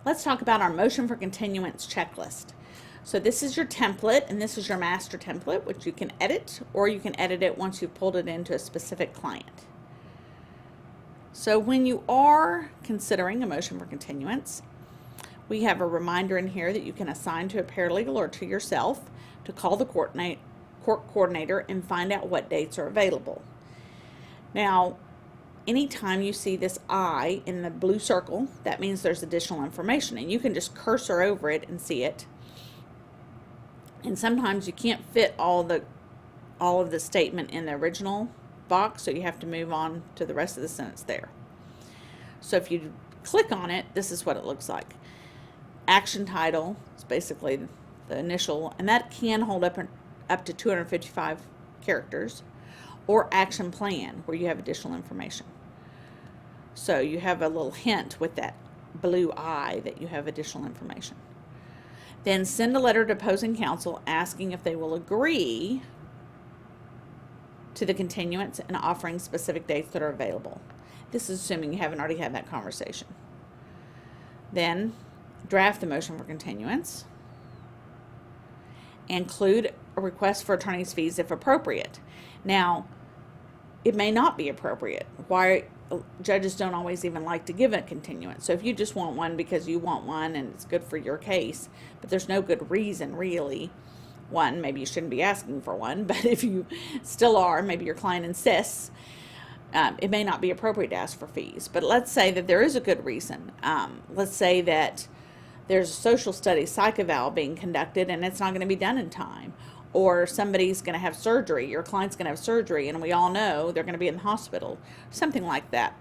let's talk about our motion for continuance checklist. So this is your template, and this is your master template, which you can edit, or you can edit it once you've pulled it into a specific client. So when you are considering a motion for continuance, we have a reminder in here that you can assign to a paralegal or to yourself to call the court coordinator and find out what dates are available. Now, anytime you see this I in the blue circle, that means there's additional information, and you can just cursor over it and see it. And sometimes you can't fit all of the statement in the original box, so you have to move on to the rest of the sentence there. So if you click on it, this is what it looks like. Action title is basically the initial, and that can hold up to 255 characters, or action plan, where you have additional information. So you have a little hint with that blue I that you have additional information. Then send a letter to opposing counsel asking if they will agree to the continuance and offering specific dates that are available. This is assuming you haven't already had that conversation. Then draft the motion for continuance. Include a request for attorney's fees if appropriate. Now, it may not be appropriate. Why judges don't always even like to give a continuance. So if you just want one because you want one and it's good for your case, but there's no good reason really, one, maybe you shouldn't be asking for one, but if you still are, maybe your client insists, it may not be appropriate to ask for fees. But let's say that there is a good reason. Let's say that there's a social studies psych eval being conducted and it's not going to be done in time. Or somebody's going to have surgery, your client's going to have surgery, and we all know they're going to be in the hospital, something like that.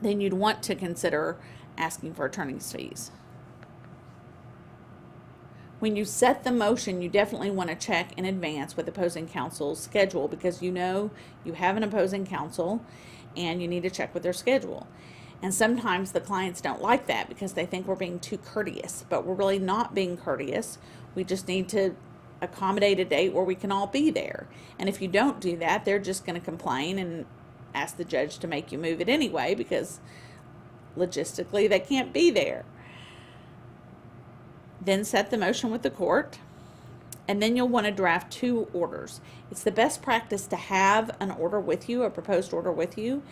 Then you'd want to consider asking for attorney's fees. When you set the motion, you definitely want to check in advance with opposing counsel's schedule, because you know you have an opposing counsel and you need to check with their schedule. And sometimes the clients don't like that because they think we're being too courteous, but we're really not being courteous. We just need to accommodate a date where we can all be there. And if you don't do that, they're just going to complain and ask the judge to make you move it anyway, because logistically they can't be there. Then set the motion with the court, and then you'll want to draft 2 orders. It's the best practice to have an order with you, a proposed order with you,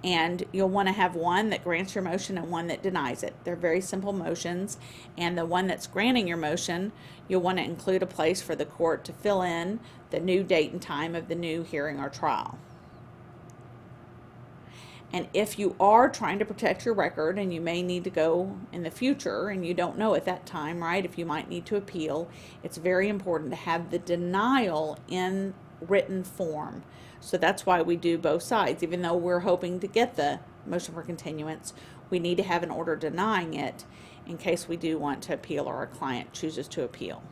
and you'll want to have one that grants your motion and one that denies it. They're very simple motions, and the one that's granting your motion, you'll want to include a place for the court to fill in the new date and time of the new hearing or trial. And if you are trying to protect your record, and you may need to go in the future and you don't know at that time, right, if you might need to appeal, it's very important to have the denial in written form. So that's why we do both sides. Even though we're hoping to get the motion for continuance, we need to have an order denying it in case we do want to appeal or our client chooses to appeal.